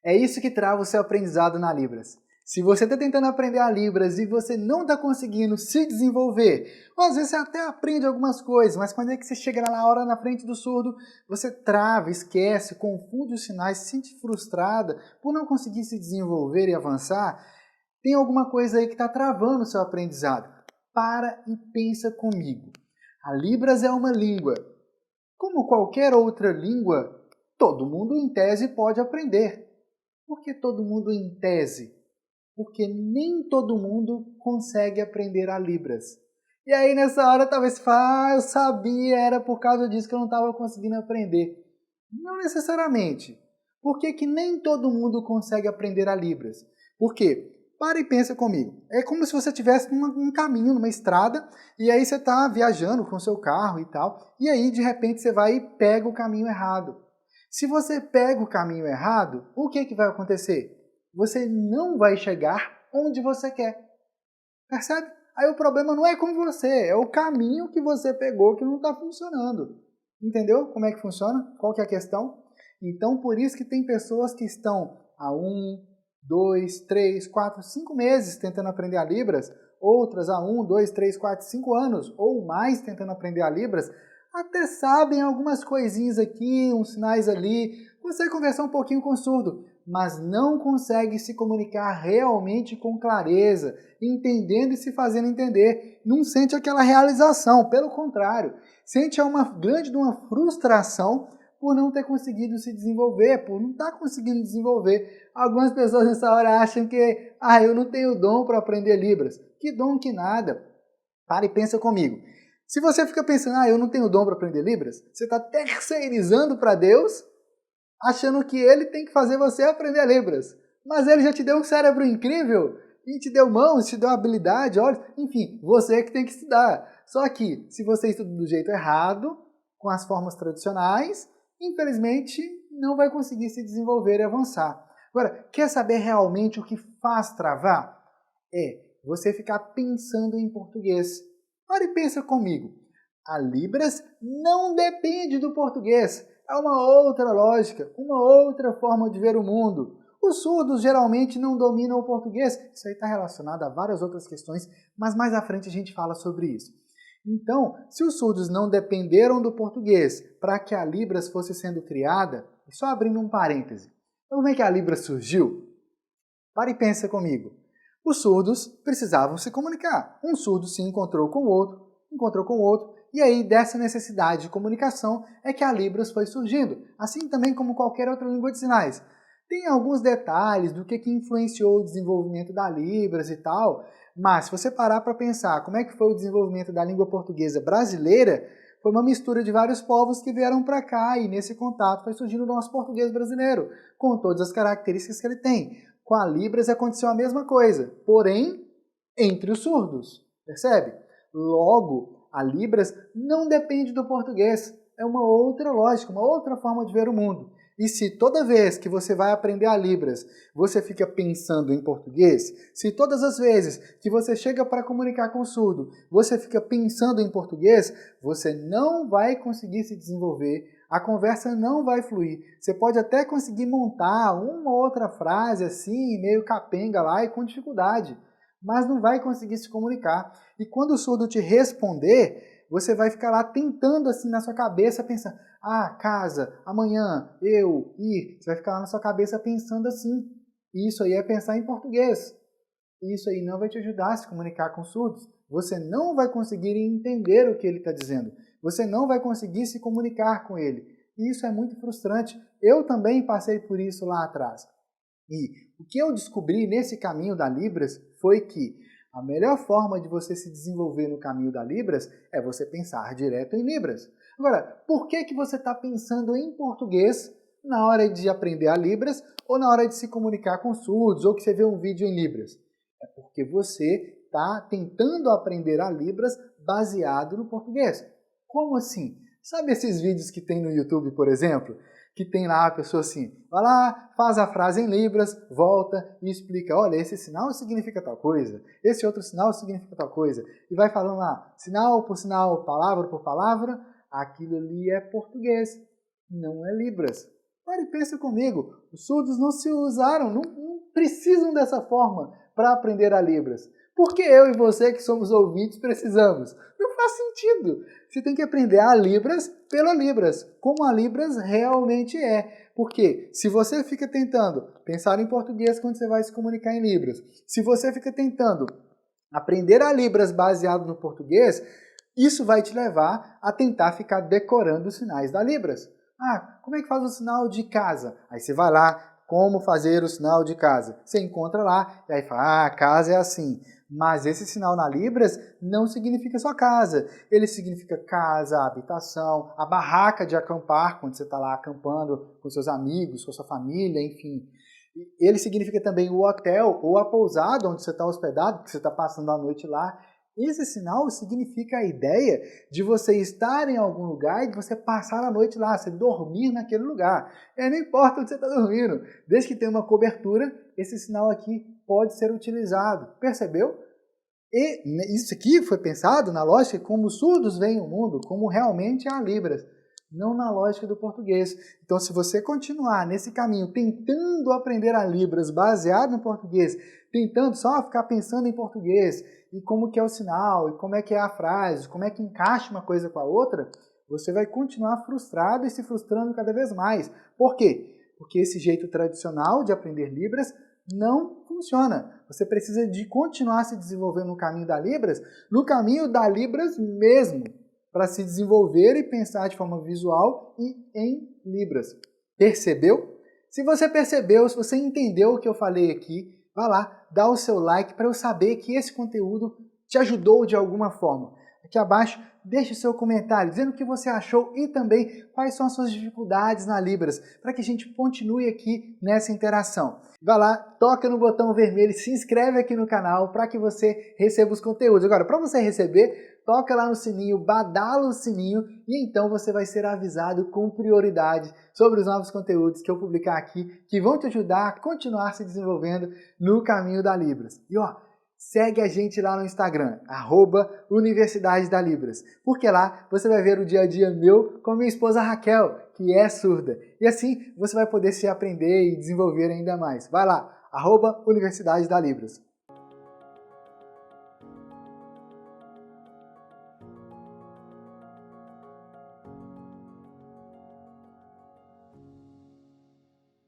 É isso que trava o seu aprendizado na Libras. Se você está tentando aprender a Libras e você não está conseguindo se desenvolver, ou às vezes você até aprende algumas coisas, mas quando é que você chega lá na hora na frente do surdo, você trava, esquece, confunde os sinais, se sente frustrada por não conseguir se desenvolver e avançar, tem alguma coisa aí que está travando o seu aprendizado. Para e pensa comigo. A Libras é uma língua. Como qualquer outra língua, todo mundo em tese pode aprender. Por que todo mundo em tese? Porque nem todo mundo consegue aprender a Libras. E aí nessa hora talvez você fale, eu sabia, era por causa disso que eu não estava conseguindo aprender. Não necessariamente. Por que que nem todo mundo consegue aprender a Libras? Por quê? Para e pensa comigo. É como se você estivesse num caminho, numa estrada, e aí você está viajando com o seu carro e tal, e aí de repente você vai e pega o caminho errado. Se você pega o caminho errado, o que vai acontecer? Você não vai chegar onde você quer. Percebe? Aí o problema não é com você, é o caminho que você pegou que não está funcionando. Entendeu como é que funciona? Qual que é a questão? Então, por isso que tem pessoas que estão há 1, 2, 3, 4, 5 meses tentando aprender a Libras, outras há 1, 2, 3, 4, 5 anos ou mais tentando aprender a Libras, até sabem algumas coisinhas aqui, uns sinais ali, consegue conversar um pouquinho com o surdo, mas não consegue se comunicar realmente com clareza, entendendo e se fazendo entender. Não sente aquela realização, pelo contrário, sente uma grande frustração por não ter conseguido se desenvolver, por não estar conseguindo desenvolver. Algumas pessoas nessa hora acham que eu não tenho dom para aprender Libras. Que dom que nada. Para e pensa comigo. Se você fica pensando, eu não tenho dom para aprender Libras, você está terceirizando para Deus, achando que Ele tem que fazer você aprender Libras. Mas Ele já te deu um cérebro incrível, e te deu mãos, te deu habilidade, olhos, enfim, você é que tem que estudar. Só que, se você estuda do jeito errado, com as formas tradicionais, infelizmente, não vai conseguir se desenvolver e avançar. Agora, quer saber realmente o que faz travar? É você ficar pensando em português. Para e pensa comigo. A Libras não depende do português. É uma outra lógica, uma outra forma de ver o mundo. Os surdos geralmente não dominam o português. Isso aí está relacionado a várias outras questões, mas mais à frente a gente fala sobre isso. Então, se os surdos não dependeram do português para que a Libras fosse sendo criada, só abrindo um parêntese, como é que a Libras surgiu? Para e pensa comigo. Os surdos precisavam se comunicar. Um surdo se encontrou com o outro, e aí dessa necessidade de comunicação é que a Libras foi surgindo, assim também como qualquer outra língua de sinais. Tem alguns detalhes do que influenciou o desenvolvimento da Libras e tal, mas se você parar para pensar como é que foi o desenvolvimento da língua portuguesa brasileira, foi uma mistura de vários povos que vieram para cá e nesse contato foi surgindo o nosso português brasileiro, com todas as características que ele tem. Com a Libras aconteceu a mesma coisa, porém entre os surdos, percebe? Logo, a Libras não depende do português, é uma outra lógica, uma outra forma de ver o mundo. E se toda vez que você vai aprender a Libras, você fica pensando em português, se todas as vezes que você chega para comunicar com o surdo, você fica pensando em português, você não vai conseguir se desenvolver, a conversa não vai fluir. Você pode até conseguir montar uma ou outra frase assim, meio capenga lá e com dificuldade, mas não vai conseguir se comunicar. E quando o surdo te responder, você vai ficar lá tentando assim na sua cabeça, pensando, casa, amanhã, eu, ir. Você vai ficar lá na sua cabeça pensando assim. Isso aí é pensar em português. Isso aí não vai te ajudar a se comunicar com surdos. Você não vai conseguir entender o que ele está dizendo. Você não vai conseguir se comunicar com ele. E isso é muito frustrante. Eu também passei por isso lá atrás. E o que eu descobri nesse caminho da Libras foi que a melhor forma de você se desenvolver no caminho da Libras é você pensar direto em Libras. Agora, por que você está pensando em português na hora de aprender a Libras ou na hora de se comunicar com surdos ou que você vê um vídeo em Libras? É porque você está tentando aprender a Libras baseado no português. Como assim? Sabe esses vídeos que tem no YouTube, por exemplo? Que tem lá a pessoa assim, vai lá, faz a frase em Libras, volta e explica, olha, esse sinal significa tal coisa, esse outro sinal significa tal coisa, e vai falando lá, sinal por sinal, palavra por palavra, aquilo ali é português, não é Libras. Para e pensa comigo, os surdos não se usaram, não precisam dessa forma para aprender a Libras. Por que eu e você que somos ouvintes precisamos? Não faz sentido. Você tem que aprender a Libras pela Libras, como a Libras realmente é. Porque se você fica tentando pensar em português quando você vai se comunicar em Libras, se você fica tentando aprender a Libras baseado no português, isso vai te levar a tentar ficar decorando os sinais da Libras. Ah, como é que faz o sinal de casa? Aí você vai lá, como fazer o sinal de casa? Você encontra lá, e aí fala, casa é assim. Mas esse sinal na Libras não significa só casa. Ele significa casa, habitação, a barraca de acampar, quando você está lá acampando com seus amigos, com sua família, enfim. Ele significa também o hotel ou a pousada onde você está hospedado, que você está passando a noite lá. Esse sinal significa a ideia de você estar em algum lugar e de você passar a noite lá, você dormir naquele lugar. Não importa onde você está dormindo, desde que tenha uma cobertura, esse sinal aqui pode ser utilizado. Percebeu? E isso aqui foi pensado na lógica como os surdos veem o mundo, como realmente é a Libras, não na lógica do português. Então, se você continuar nesse caminho, tentando aprender a Libras baseado no português, tentando só ficar pensando em português, e como que é o sinal, e como é que é a frase, como é que encaixa uma coisa com a outra, você vai continuar frustrado e se frustrando cada vez mais. Por quê? Porque esse jeito tradicional de aprender Libras não funciona. Você precisa de continuar se desenvolvendo no caminho da Libras mesmo, para se desenvolver e pensar de forma visual e em Libras. Percebeu? Se você percebeu, se você entendeu o que eu falei aqui, vá lá, dá o seu like para eu saber que esse conteúdo te ajudou de alguma forma. Aqui abaixo, deixe o seu comentário dizendo o que você achou e também quais são as suas dificuldades na Libras, para que a gente continue aqui nessa interação. Vai lá, toca no botão vermelho, se inscreve aqui no canal para que você receba os conteúdos. Agora, para você receber, toca lá no sininho, badala o sininho e então você vai ser avisado com prioridade sobre os novos conteúdos que eu publicar aqui, que vão te ajudar a continuar se desenvolvendo no caminho da Libras. E ó, segue a gente lá no Instagram, @Universidade da Libras, porque lá você vai ver o dia a dia meu com a minha esposa Raquel, que é surda. E assim você vai poder se aprender e desenvolver ainda mais. Vai lá, @Universidade da Libras.